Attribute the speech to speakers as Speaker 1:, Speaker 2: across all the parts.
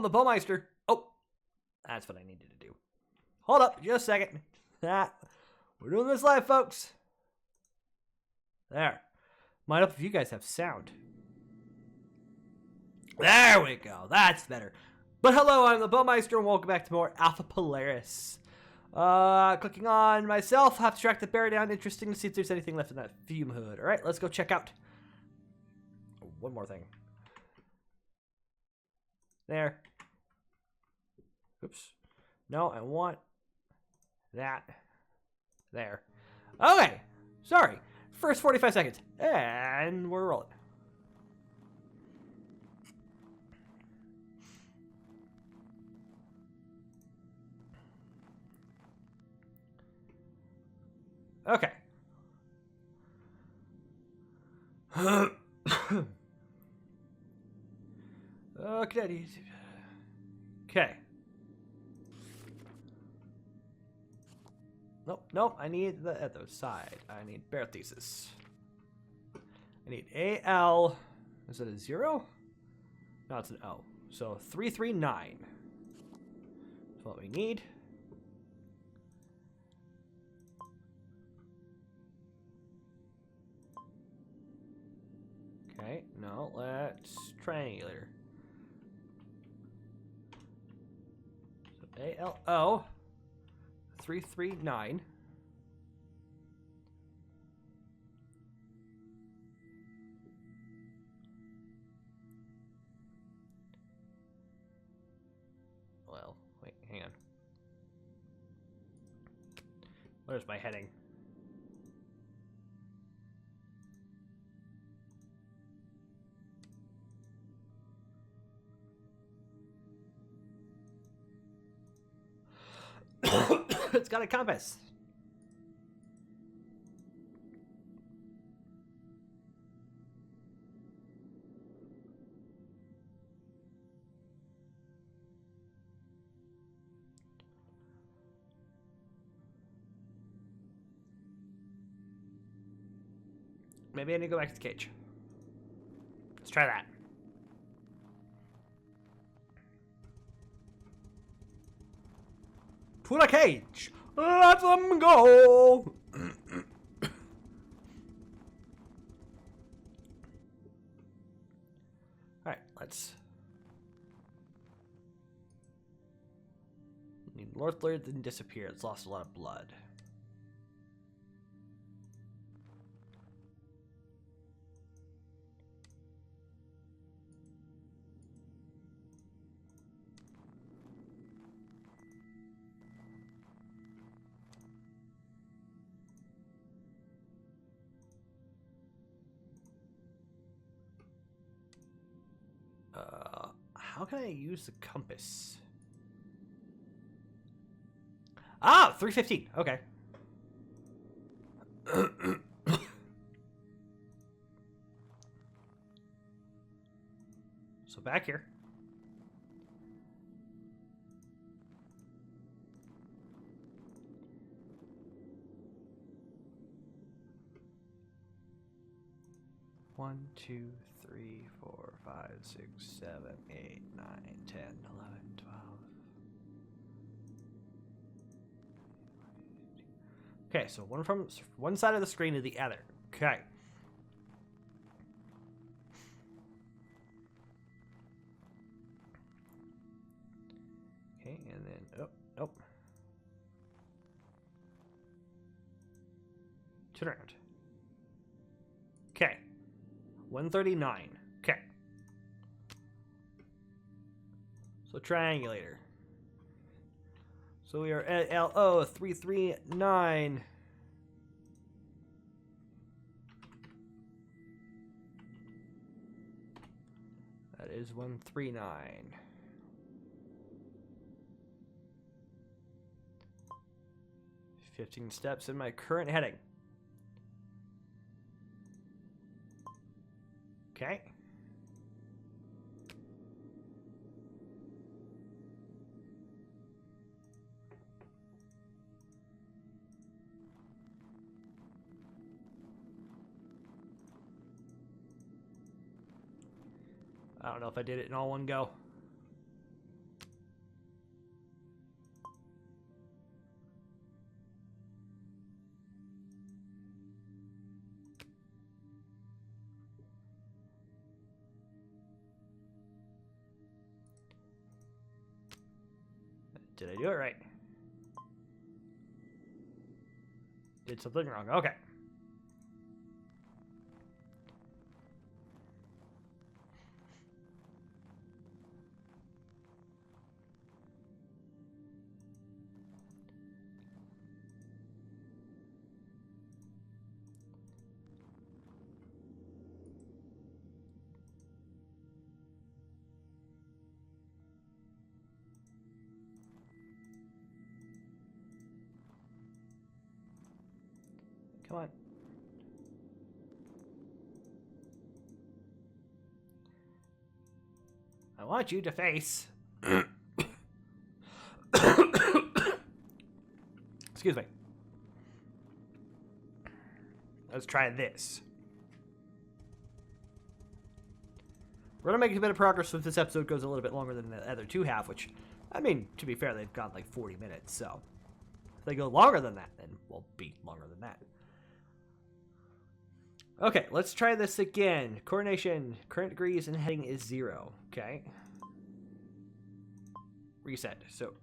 Speaker 1: I'm the Baumeister. Oh, that's what I needed to do. Hold up, just a second. We're doing this live, folks. There. Might help if you guys have sound. There we go. That's better. But hello, I'm the Baumeister, and welcome back to more Alpha Polaris. Clicking on myself, have to track the bear down. Interesting to see if there's anything left in that fume hood. All right, let's go check out. Oh, one more thing. There. Oops. No, I want that. There. Okay. Sorry. First 45 seconds. And we're rolling. Okay. Okay. Okay. Nope. I need the other side. I need bear thesis. I need AL. Is it a 0? No, it's an O. So 339. That's what we need. Okay, no, let's triangulator. So ALO 339. Well, wait, hang on. Where's my heading? It's got a compass. Maybe I need to go back to the cage. Let's try that. To the cage! Let them go! Alright, let's... North Blur didn't disappear. It's lost a lot of blood. How can I use the compass? Ah, 315. Okay. So back here. One, 2, 3, 4, 5, 6, 7, 8, 9, 10, 11, 12. Okay, so one from one side of the screen to the other. Okay. Okay, and then nope. Turn around. Okay. 139. Okay. So triangulator. So we are at LO 339. That is 139. 15 steps in my current heading. Okay. I don't know if I did it in all one go. Did I do it right? Did something wrong. Okay. Come on. I want you to face. Excuse me. Let's try this. We're going to make a bit of progress if this episode goes a little bit longer than the other two have, which, I mean, to be fair, they've gone like 40 minutes, so if they go longer than that, then we'll be longer than that. Okay, let's try this again. Coordination, current degrees, and heading is 0. Okay. Reset. So,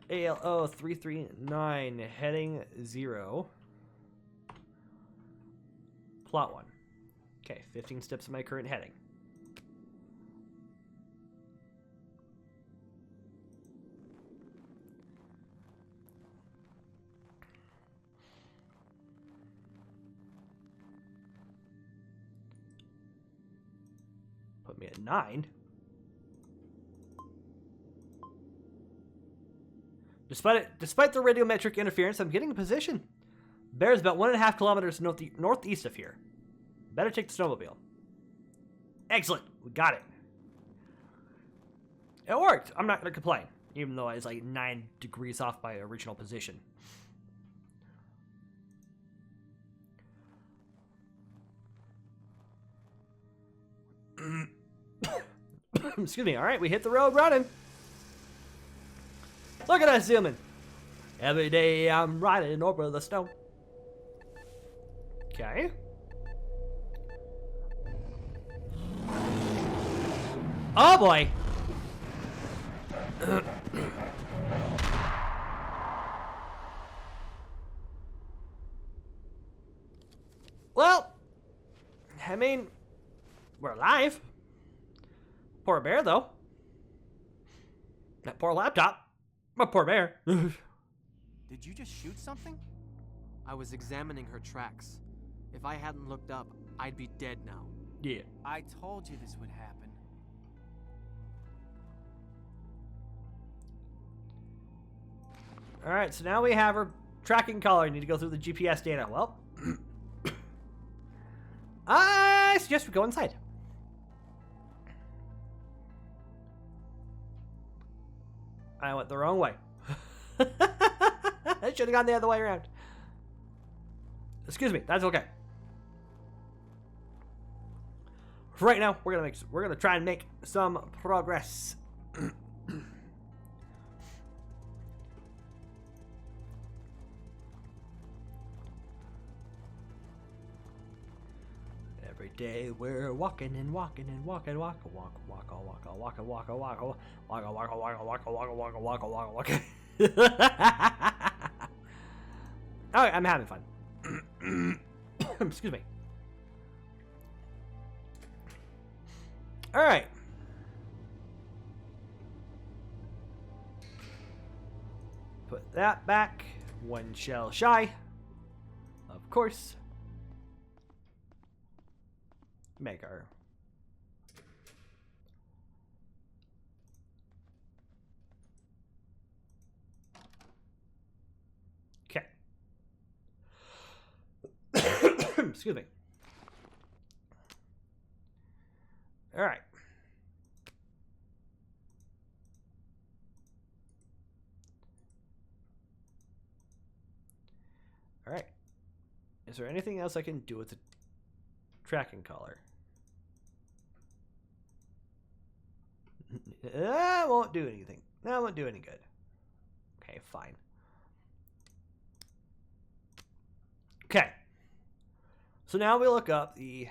Speaker 1: ALO 339, heading 0. Plot 1. Okay, 15 steps of my current heading. Put me at 9. Despite the radiometric interference, I'm getting a position. Bear's about 1.5 kilometers northeast of here. Better take the snowmobile. Excellent. We got it. It worked. I'm not going to complain, even though I was like 9 degrees off my original position. Excuse me. All right, we hit the road running. Look at us zooming. Every day I'm riding over the snow. Okay. Oh boy. Well, I mean, we're alive. Poor bear, though. That poor laptop. My poor bear.
Speaker 2: Did you just shoot something? I was examining her tracks. If I hadn't looked up, I'd be dead now.
Speaker 1: Yeah.
Speaker 3: I told you this would happen.
Speaker 1: Alright, so now we have her tracking color. Need to go through the GPS data. Well, I suggest we go inside. I went the wrong way. I should have gone the other way around. Excuse me, that's okay. Right now, we're gonna try and make some progress. Every day we're walking and walking and walking, walk. Alright, I'm having fun. Excuse me. Alright. Put that back. One shell shy. Of course. Make our okay. Excuse me. All right. All right. Is there anything else I can do with the tracking collar? That won't do anything. That won't do any good. Okay, fine. Okay. So now we look up the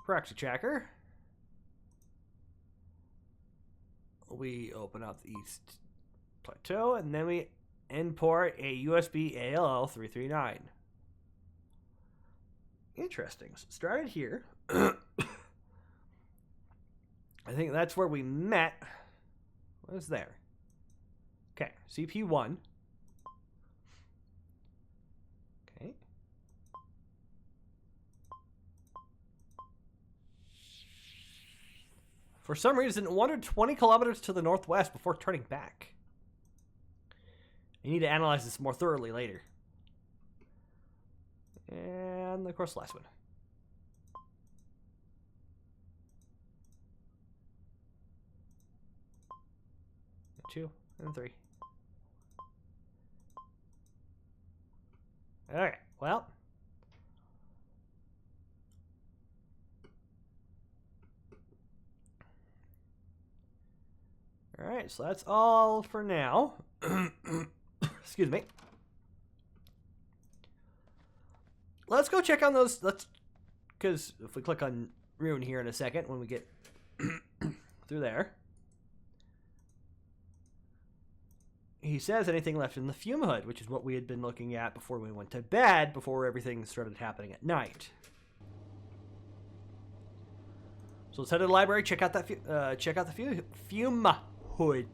Speaker 1: proxy tracker. we open up the East Plateau, and then we import a USB ALL 339. Interesting. So it started here. I think that's where we met. What is there? Okay, CP1. Okay. For some reason, it wandered 20 kilometers to the northwest before turning back. You need to analyze this more thoroughly later. And, of course, the last one. 2 and 3. Okay, well. Alright, so that's all for now. Excuse me. Let's go check on those. Because if we click on Rune here in a second, when we get through there, he says anything left in the fume hood, which is what we had been looking at before we went to bed, before everything started happening at night. So let's head to the library, check out that fume hood.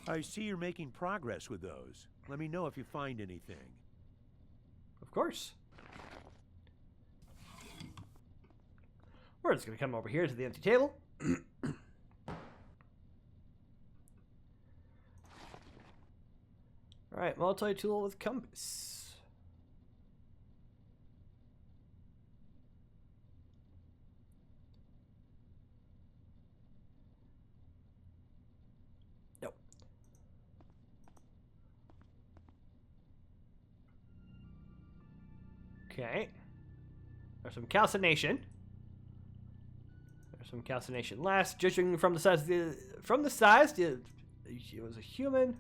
Speaker 4: I see you're making progress with those. Let me know if you find anything.
Speaker 1: Of course. We're just going to come over here to the empty table. Alright, multi-tool with compass. Nope. Okay. There's some calcination. There's some calcination last. Judging from the size, it was a human.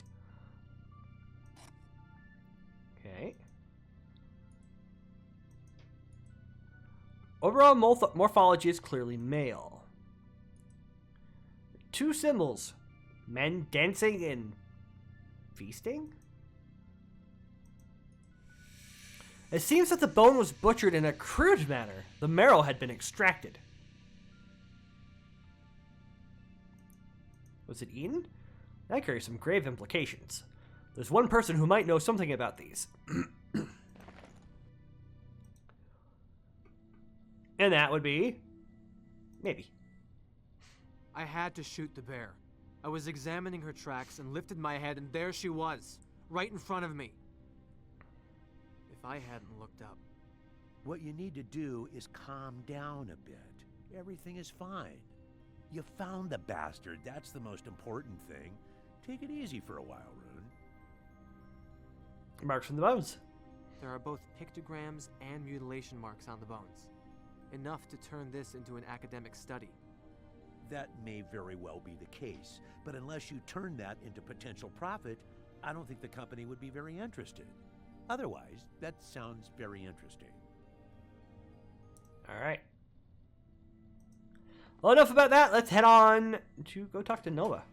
Speaker 1: Okay. Overall morphology is clearly male. 2 symbols. Men dancing and feasting? It seems that the bone was butchered in a crude manner. The marrow had been extracted. Was it eaten? That carries some grave implications. There's one person who might know something about these. And that would be... maybe.
Speaker 2: I had to shoot the bear. I was examining her tracks and lifted my head, and there she was, right in front of me. If I hadn't looked up...
Speaker 4: What you need to do is calm down a bit. Everything is fine. You found the bastard. That's the most important thing. Take it easy for a while, Rune.
Speaker 1: Marks from the bones.
Speaker 2: There are both pictograms and mutilation marks on the bones. Enough to turn this into an academic study.
Speaker 4: That may very well be the case, but unless you turn that into potential profit, I don't think the company would be very interested. Otherwise, that sounds very interesting.
Speaker 1: All right. Well, enough about that. Let's head on to go talk to Nova.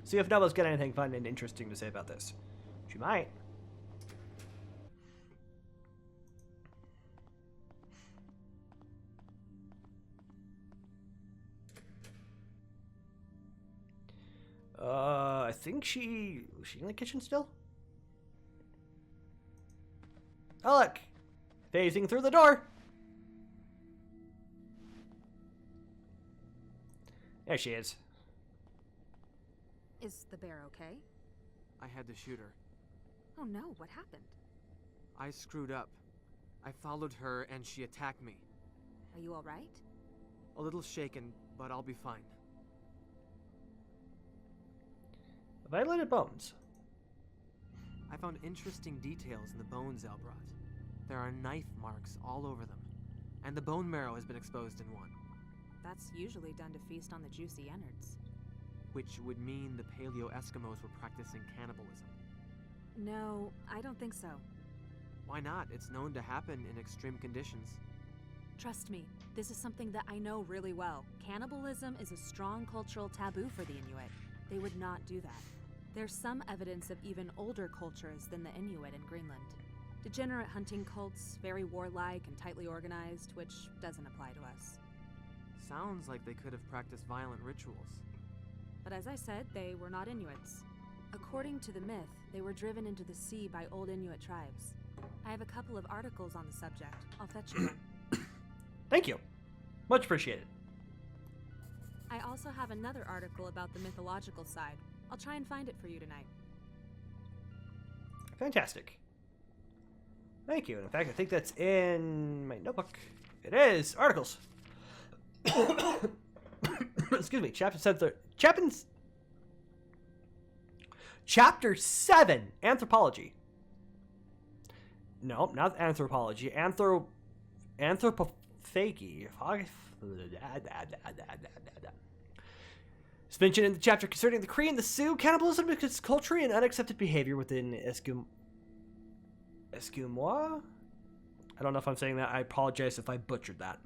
Speaker 1: See if Nova's got anything fun and interesting to say about this. She might. I think was she in the kitchen still? Oh, look. Phasing through the door. There she is.
Speaker 5: Is the bear okay?
Speaker 2: I had to shoot her.
Speaker 5: Oh no, what happened?
Speaker 2: I screwed up. I followed her and she attacked me.
Speaker 5: Are you alright?
Speaker 2: A little shaken, but I'll be fine.
Speaker 1: Violated bones.
Speaker 2: I found interesting details in the bones Elle brought. There are knife marks all over them, and the bone marrow has been exposed in one.
Speaker 5: That's usually done to feast on the juicy innards.
Speaker 2: Which would mean the Paleo Eskimos were practicing cannibalism.
Speaker 5: No, I don't think so.
Speaker 2: Why not? It's known to happen in extreme conditions.
Speaker 5: Trust me, this is something that I know really well. Cannibalism is a strong cultural taboo for the Inuit. They would not do that. There's some evidence of even older cultures than the Inuit in Greenland. Degenerate hunting cults, very warlike and tightly organized, which doesn't apply to us.
Speaker 2: Sounds like they could have practiced violent rituals.
Speaker 5: But as I said, they were not Inuits. According to the myth, they were driven into the sea by old Inuit tribes. I have a couple of articles on the subject. I'll fetch you one.
Speaker 1: Thank you. Much appreciated.
Speaker 5: I also have another article about the mythological side. I'll try and find it for you tonight.
Speaker 1: Fantastic. Thank you. In fact, I think that's in my notebook. It is. Articles. Excuse me. Chapter 7. Anthropology. No, not anthropology. Anthropophagy. It's mentioned in the chapter concerning the Cree and the Sioux. Cannibalism is culturally and unaccepted behavior within Esquimaux? I don't know if I'm saying that. I apologize if I butchered that.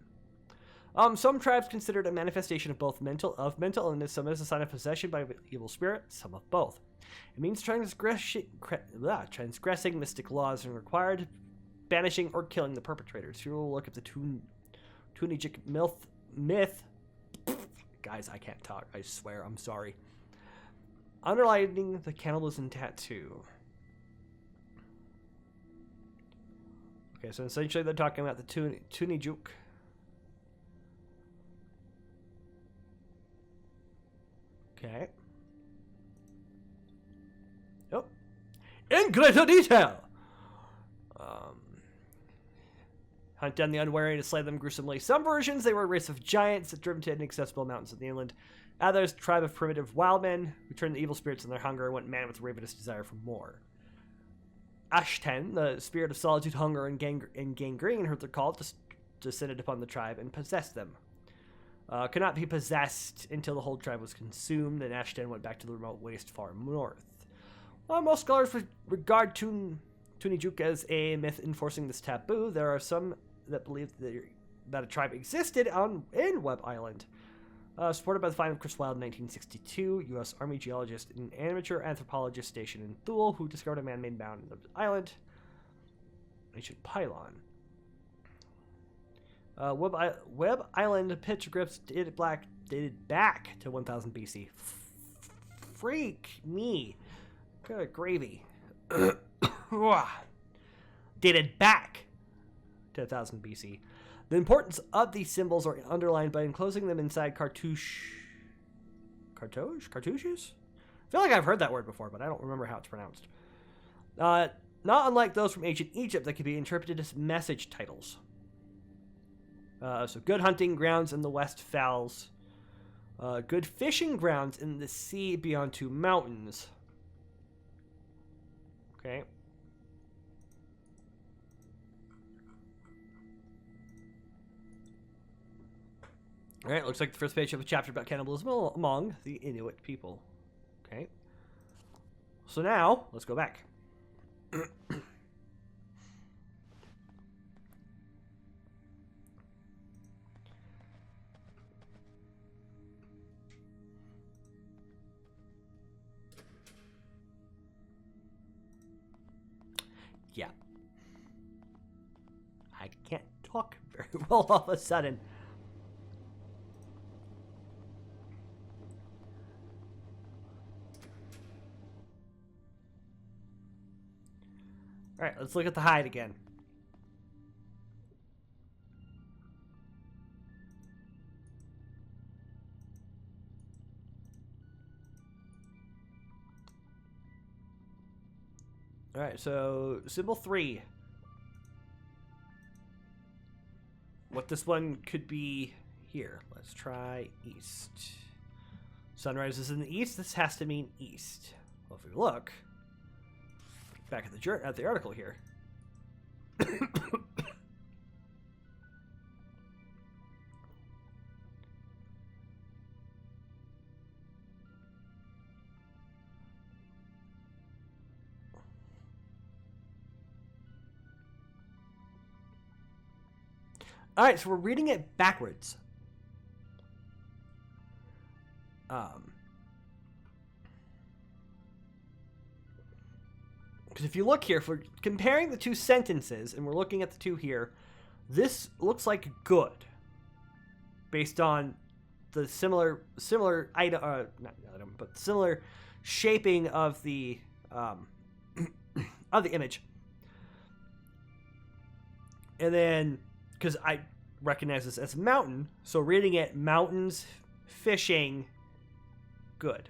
Speaker 1: Some tribes consider it a manifestation of both mental illness, some as a sign of possession by evil spirit, some of both. It means transgressing mystic laws and required banishing or killing the perpetrators. Here we'll look at the Tunijik myth. Guys, I can't talk. I swear. I'm sorry. Underlining the cannibalism tattoo. Okay, so essentially they're talking about the Tunijuk. Okay. Yep. In greater detail! Hunt down the unwary to slay them gruesomely. Some versions, they were a race of giants that driven to inaccessible mountains of the inland. Others, a tribe of primitive wild men who turned the evil spirits in their hunger and went mad with ravenous desire for more. Ashten, the spirit of solitude, hunger, and gangrene, heard their call, descended upon the tribe and possessed them. Could not be possessed until the whole tribe was consumed, and Ashten went back to the remote waste far north. While most scholars regard Tunijuk as a myth enforcing this taboo, there are some that believe that a tribe existed in Webb Island. Supported by the find of Chris Wilde in 1962, U.S. Army geologist and amateur anthropologist stationed in Thule, who discovered a man-made mound in the island. Ancient pylon. Webb Island petroglyphs dated back to 1000 BC. Freak me. Good gravy. Dated back to 1000 BC. The importance of these symbols are underlined by enclosing them inside cartouches? I feel like I've heard that word before, but I don't remember how it's pronounced. Not unlike those from ancient Egypt that could be interpreted as message titles. So good hunting grounds in the West Fells. Good fishing grounds in the sea beyond two mountains. Okay. Alright, looks like the first page of a chapter about cannibalism among the Inuit people. Okay. So now, let's go back. Yeah. I can't talk very well all of a sudden. Alright, let's look at the hide again. Alright, so symbol 3. What this one could be here. Let's try east. Sunrise is in the east. This has to mean east. Well, if we look back at the article here. Alright, so we're reading it backwards. Because if you look here, if we're comparing the two sentences, and we're looking at the two here, this looks like good. Based on the similar item, not item, but similar shaping of the image. And then, because I recognize this as mountain, so reading it mountains, fishing, good.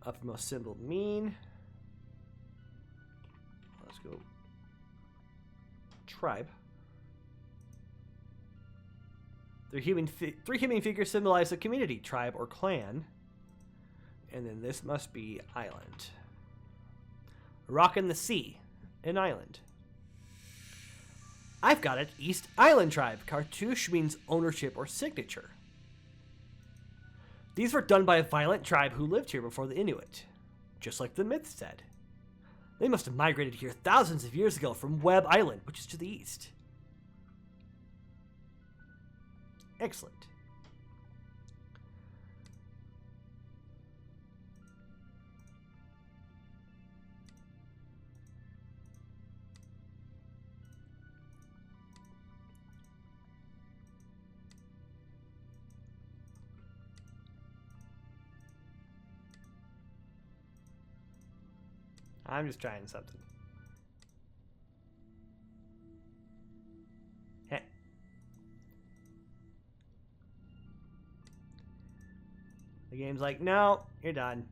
Speaker 1: Uppermost symbol mean. Let's go. Tribe. Three human figures symbolize a community, tribe, or clan. And then this must be island. Rock in the sea, an island. I've got it, East Island Tribe. Cartouche means ownership or signature. These were done by a violent tribe who lived here before the Inuit, just like the myth said. They must have migrated here thousands of years ago from Webb Island, which is to the east. Excellent. I'm just trying something. Heh. The game's like, no, you're done.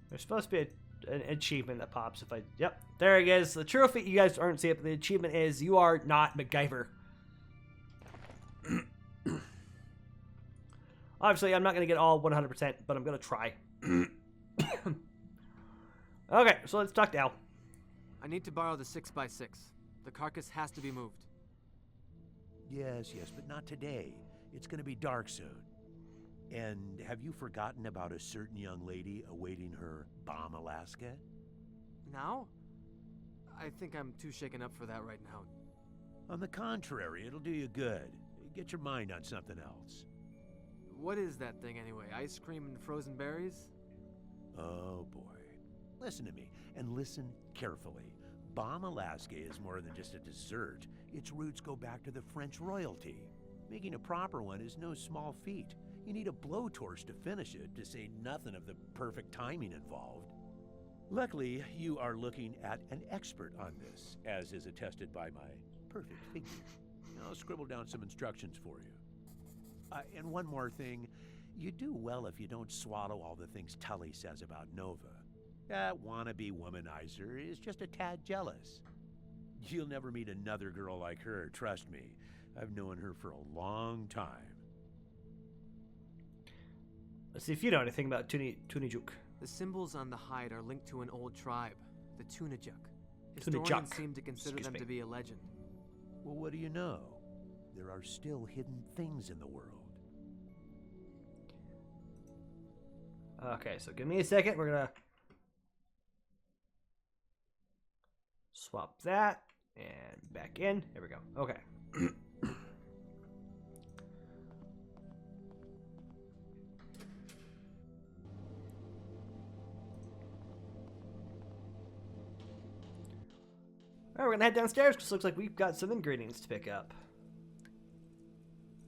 Speaker 1: There's supposed to be an achievement that pops if I... Yep, there it is. The trophy, you guys aren't seeing it, but the achievement is you are not MacGyver. Obviously, I'm not going to get all 100%, but I'm going to try. Okay, so let's talk to Al.
Speaker 2: I need to borrow the 6x6. The carcass has to be moved.
Speaker 4: Yes, but not today. It's going to be dark soon. And have you forgotten about a certain young lady awaiting her Bombe, Alaska?
Speaker 2: Now? I think I'm too shaken up for that right now.
Speaker 4: On the contrary, it'll do you good. Get your mind on something else.
Speaker 2: What is that thing anyway? Ice cream and frozen berries?
Speaker 4: Oh boy. Listen to me, and listen carefully. Bombe, Alaska is more than just a dessert. Its roots go back to the French royalty. Making a proper one is no small feat. You need a blowtorch to finish it, to say nothing of the perfect timing involved. Luckily, you are looking at an expert on this, as is attested by my perfect figure. I'll scribble down some instructions for you. And one more thing, you do well if you don't swallow all the things Tully says about Nova. That wannabe womanizer is just a tad jealous. You'll never meet another girl like her, trust me. I've known her for a long time.
Speaker 1: Let's see if you know anything about Tunijuk.
Speaker 2: The symbols on the hide are linked to an old tribe, the Tunijuk.
Speaker 1: Tunijuk.
Speaker 2: Historians seem to consider them to be a legend.
Speaker 4: Well, what do you know? There are still hidden things in the world.
Speaker 1: Okay, so give me a second. We're gonna swap that and back in. There we go. Okay. Alright, we're gonna head downstairs because it looks like we've got some ingredients to pick up.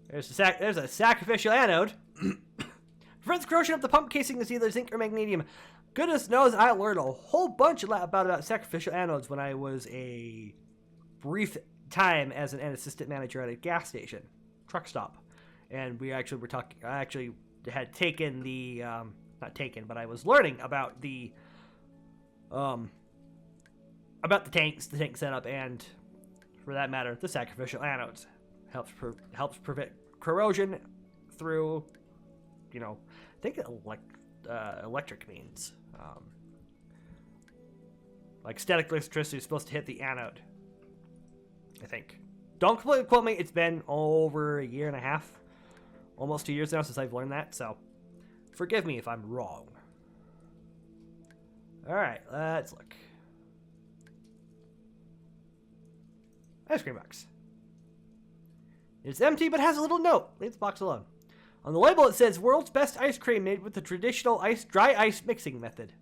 Speaker 1: There's a sacrificial anode. Prevents corrosion of the pump casing is either zinc or magnesium. Goodness knows I learned a whole bunch about sacrificial anodes when I was a brief time as an assistant manager at a gas station, truck stop, and we actually were talking. I actually had taken the not taken, but I was learning about the tank setup, and for that matter, the sacrificial anodes helps prevent corrosion through you know, I think electric means. Like static electricity is supposed to hit the anode. I think. Don't completely quote me. It's been over a year and a half, almost 2 years now since I've learned that. So, forgive me if I'm wrong. All right, let's look. Ice cream box. It's empty, but has a little note. Leave the box alone. On the label, it says "World's best ice cream made with the traditional dry ice mixing method."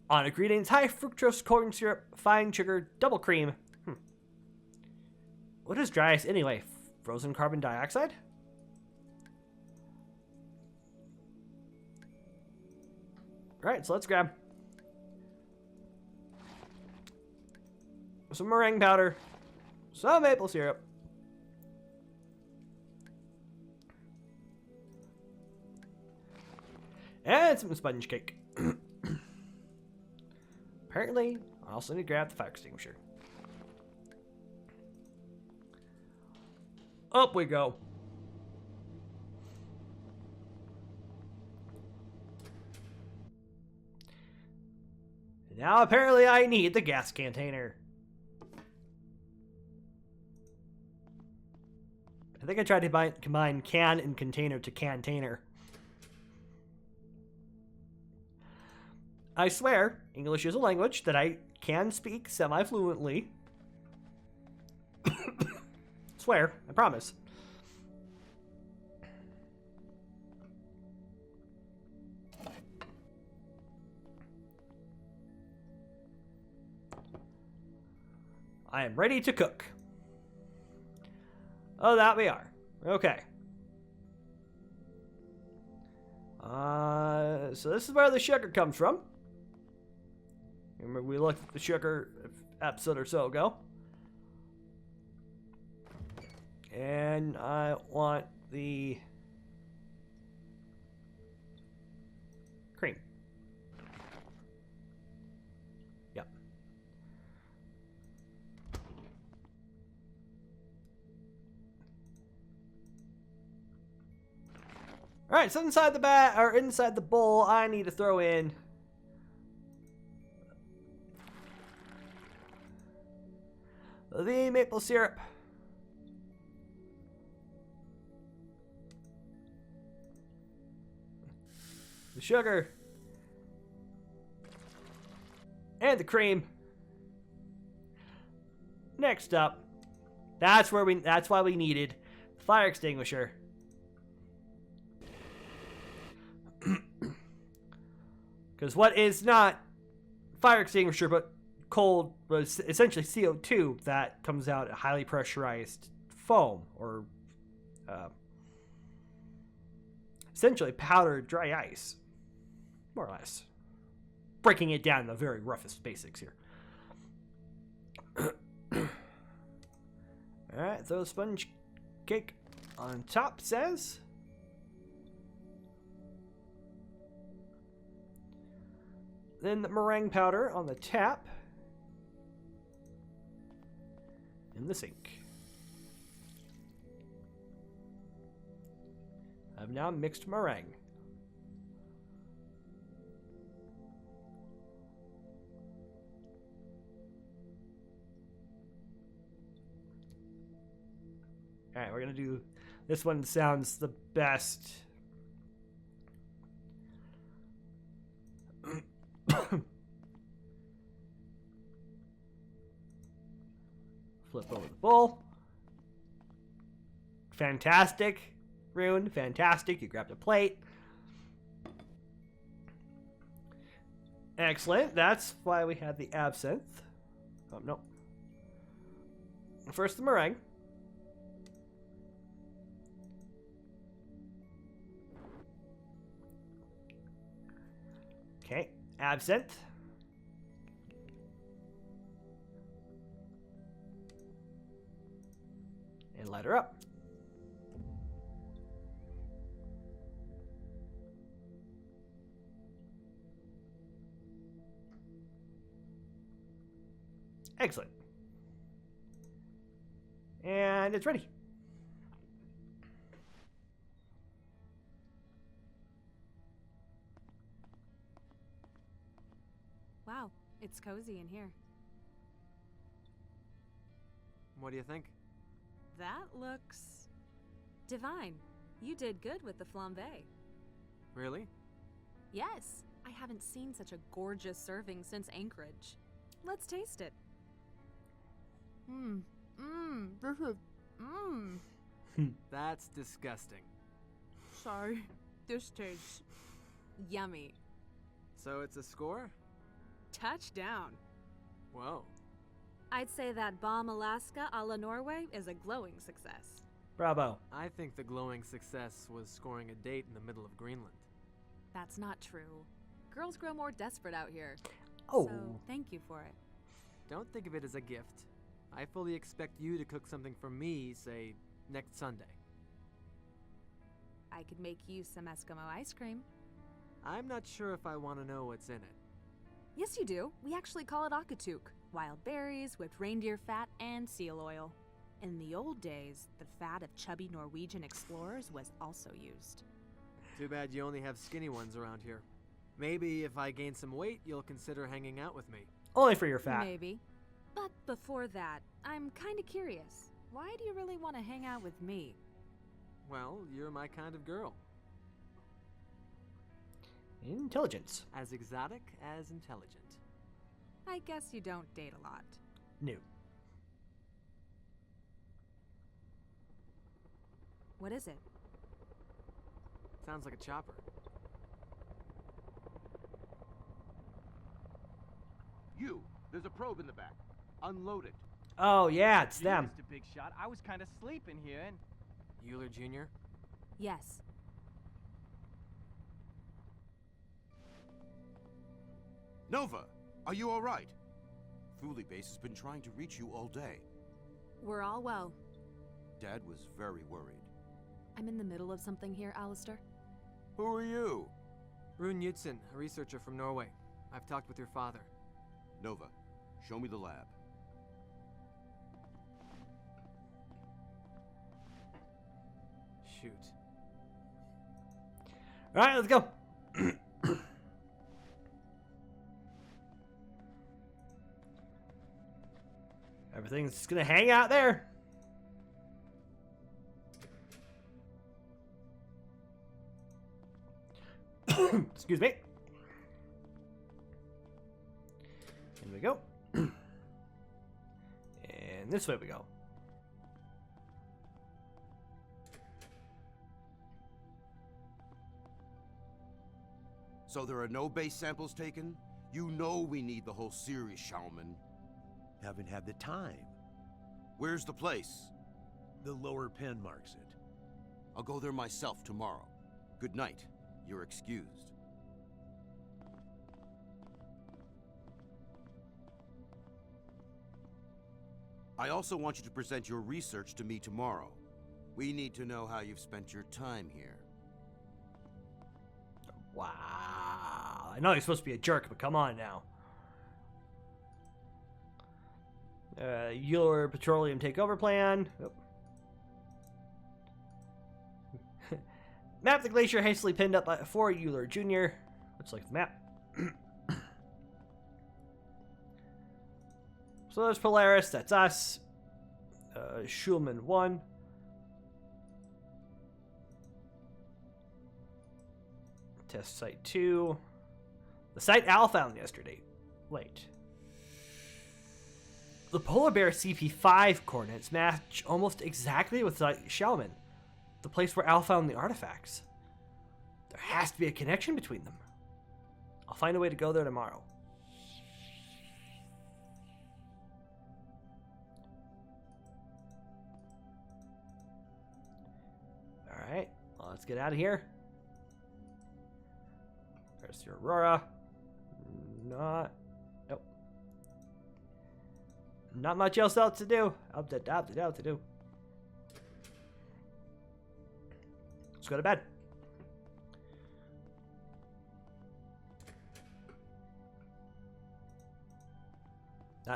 Speaker 1: On ingredients: high fructose corn syrup, fine sugar, double cream. What is dry ice anyway? Frozen carbon dioxide? Alright, so let's grab some meringue powder, some maple syrup, and some sponge cake. Apparently, I also need to grab the fire extinguisher. Up we go. Now apparently I need the gas container. I think I tried to combine can and container to cantainer. I swear, English is a language that I can speak semi-fluently. Swear, I promise. I am ready to cook. Oh, that we are. Okay. So this is where the sugar comes from. Remember, we looked at the sugar an episode or so ago. And I want the cream. Yep. All right, so inside the bowl, I need to throw in the maple syrup. The sugar. And the cream. Next up, that's why we needed the fire extinguisher. Because what is not fire extinguisher but cold, was essentially CO2 that comes out at highly pressurized foam, or essentially powdered dry ice, more or less. Breaking it down in the very roughest basics here. Alright, throw the sponge cake on top, says. Then the meringue powder on the tap. In the sink. I've now mixed meringue. Alright, we're gonna do this one. Sounds the best. Flip over the bowl. Fantastic. Rune, fantastic. You grabbed a plate. Excellent. That's why we had the absinthe. Oh, no. First the meringue. Okay, absinthe. And light her up. Excellent. And it's ready.
Speaker 5: Wow, it's cozy in here.
Speaker 2: What do you think?
Speaker 5: That looks divine. You did good with the flambe.
Speaker 2: Really?
Speaker 5: Yes, I haven't seen such a gorgeous serving since Anchorage. Let's taste it. This is,
Speaker 2: That's disgusting.
Speaker 5: sorry, this tastes yummy.
Speaker 2: So it's a score?
Speaker 5: Touchdown.
Speaker 2: Whoa.
Speaker 5: I'd say that Bombe, Alaska a la Norway is a glowing success.
Speaker 1: Bravo.
Speaker 2: I think the glowing success was scoring a date in the middle of Greenland.
Speaker 5: That's not true. Girls grow more desperate out here.
Speaker 1: Oh.
Speaker 5: So, thank you for it.
Speaker 2: Don't think of it as a gift. I fully expect you to cook something for me, say, next Sunday.
Speaker 5: I could make you some Eskimo ice cream.
Speaker 2: I'm not sure if I want to know what's in it.
Speaker 5: Yes, you do. We actually call it akatuk. Wild berries, whipped reindeer fat, and seal oil. In the old days, the fat of chubby Norwegian explorers was also used.
Speaker 2: Too bad you only have skinny ones around here. Maybe if I gain some weight, you'll consider hanging out with me.
Speaker 1: Only for your fat.
Speaker 5: Maybe. But before that, I'm kinda curious. Why do you really want to hang out with me?
Speaker 2: Well, you're my kind of girl.
Speaker 1: Intelligence.
Speaker 2: As exotic as intelligent.
Speaker 5: I guess you don't date a lot.
Speaker 1: New.
Speaker 5: What is it?
Speaker 2: Sounds like a chopper.
Speaker 6: You! There's a probe in the back. Unload it.
Speaker 1: Oh, yeah, it's
Speaker 3: Gee,
Speaker 1: them.
Speaker 3: Mr. Big Shot, I was kind of sleeping here, and
Speaker 2: Euler Jr.?
Speaker 5: Yes.
Speaker 6: Nova! Are you alright? Thule Base has been trying to reach you all day.
Speaker 5: We're all well.
Speaker 6: Dad was very worried.
Speaker 5: I'm in the middle of something here, Alistair.
Speaker 6: Who are you?
Speaker 2: Rune Knudsen, a researcher from Norway. I've talked with your father.
Speaker 6: Nova, show me the lab.
Speaker 2: Shoot.
Speaker 1: All right, let's go. Everything's gonna hang out there. Excuse me. In we go. And this way we go.
Speaker 6: So there are no base samples taken? You know we need the whole series, Shaman.
Speaker 4: Haven't had the time.
Speaker 6: Where's the place?
Speaker 4: The lower pen marks it.
Speaker 6: I'll go there myself tomorrow. Good night. You're excused. I also want you to present your research to me tomorrow. We need to know how you've spent your time here.
Speaker 1: Wow. I know you're supposed to be a jerk, but come on now. Your petroleum takeover plan. Oh. Map the glacier hastily pinned up for Euler Jr. Looks like the map. So there's Polaris, that's us. Schulman 1. Test site 2. The site Al found yesterday. Wait. The polar bear CP5 coordinates match almost exactly with site Shalman, the place where Al found the artifacts. There has to be a connection between them. I'll find a way to go there tomorrow. Alright, well, let's get out of here. There's your Aurora. Nope. Not much else to do. Let's go to bed.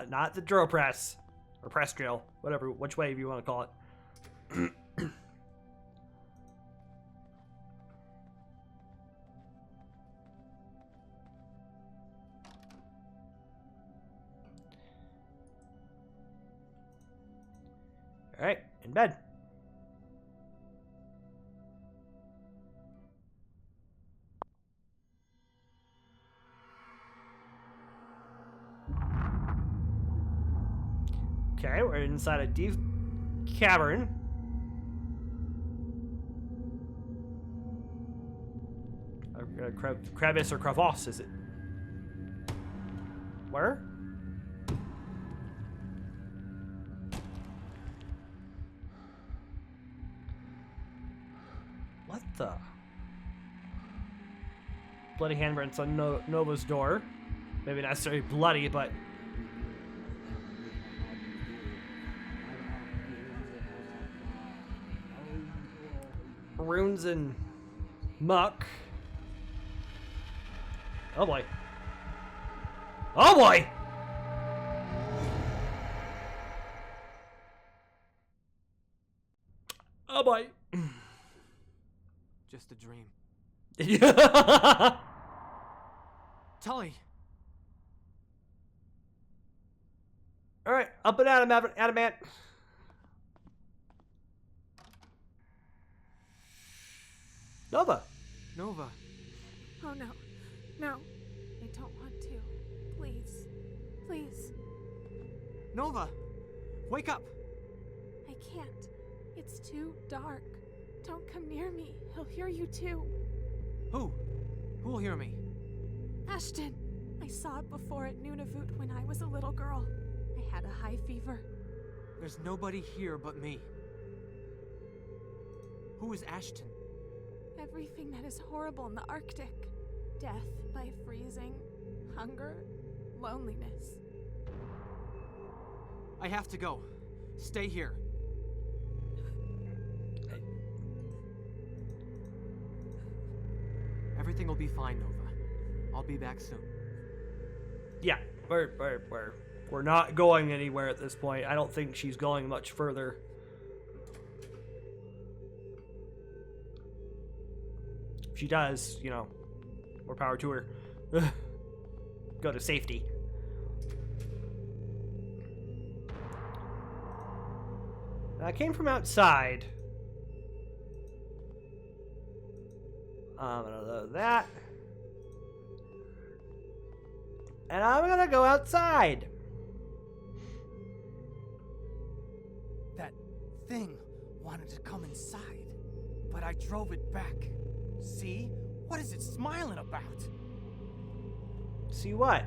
Speaker 1: Not the drill press or press drill, whatever, which way you want to call it. Alright, in bed. Okay, we're inside a deep cavern. Crevice or crevasse, is it? Where? What the? Bloody handprints on Nova's door. Maybe not necessarily bloody, but... runes and muck. Oh boy. Oh boy! Oh boy.
Speaker 2: Just a dream.
Speaker 1: Yeah.
Speaker 2: Tully!
Speaker 1: Alright, up and adamant. Nova.
Speaker 2: Nova.
Speaker 5: Oh no. No. I don't want to. Please. Please.
Speaker 2: Nova! Wake up!
Speaker 5: I can't. It's too dark. Don't come near me. He'll hear you too.
Speaker 2: Who? Who'll hear me?
Speaker 5: Ashton! I saw it before at Nunavut when I was a little girl. I had a high fever.
Speaker 2: There's nobody here but me. Who is Ashton?
Speaker 5: Everything that is horrible in the Arctic. Death by freezing, hunger, loneliness.
Speaker 2: I have to go. Stay here. Everything will be fine, Nova. I'll be back soon.
Speaker 1: Yeah, we're not going anywhere at this point. I don't think she's going much further. If she does, you know, more power to her. Go to safety. I came from outside. I'm gonna load that. And I'm gonna go outside.
Speaker 3: That thing wanted to come inside, but I drove it back. See? What is it smiling about?
Speaker 1: See what?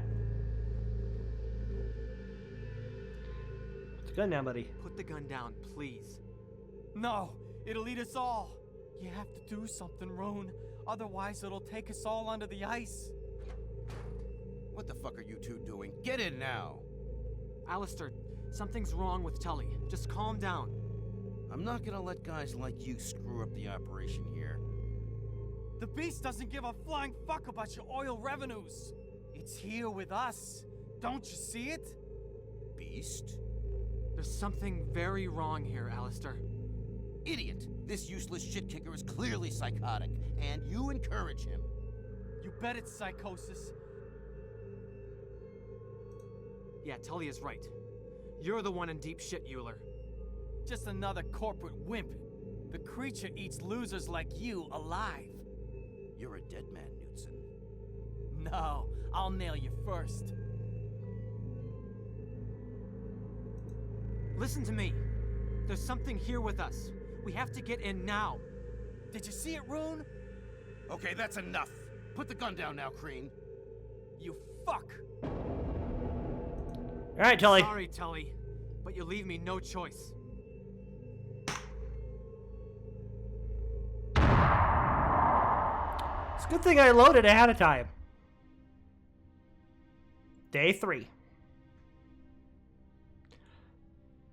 Speaker 1: Put the gun down, buddy.
Speaker 2: Put the gun down, please.
Speaker 3: No, it'll eat us all. You have to do something, Rune. Otherwise, it'll take us all under the ice.
Speaker 6: What the fuck are you two doing? Get in now!
Speaker 2: Alistair, something's wrong with Tully. Just calm down.
Speaker 6: I'm not gonna let guys like you screw up the operation here.
Speaker 3: The beast doesn't give a flying fuck about your oil revenues. It's here with us. Don't you see it?
Speaker 6: Beast?
Speaker 2: There's something very wrong here, Alistair.
Speaker 6: Idiot! This useless shit kicker is clearly psychotic, and you encourage him.
Speaker 3: You bet it's psychosis.
Speaker 2: Yeah, Tully is right. You're the one in deep shit, Euler.
Speaker 3: Just another corporate wimp. The creature eats losers like you alive.
Speaker 6: You're a dead man, Knudsen.
Speaker 3: No, I'll nail you first.
Speaker 2: Listen to me. There's something here with us. We have to get in now.
Speaker 3: Did you see it, Rune?
Speaker 6: Okay, that's enough. Put the gun down now, Crean.
Speaker 3: You fuck.
Speaker 1: All right, Tully.
Speaker 2: Sorry, Tully, but you leave me no choice.
Speaker 1: It's a good thing I loaded ahead of time. Day 3.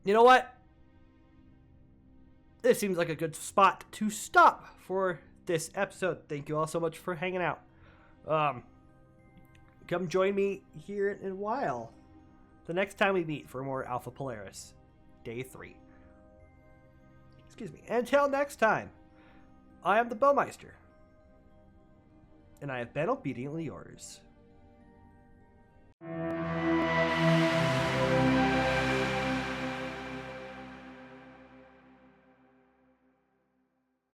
Speaker 1: You know what? This seems like a good spot to stop for this episode. Thank you all so much for hanging out. Come join me here in a while. The next time we meet for more Alpha Polaris. Day 3. Excuse me. Until next time, I am the Bowmeister. And I have been obediently yours.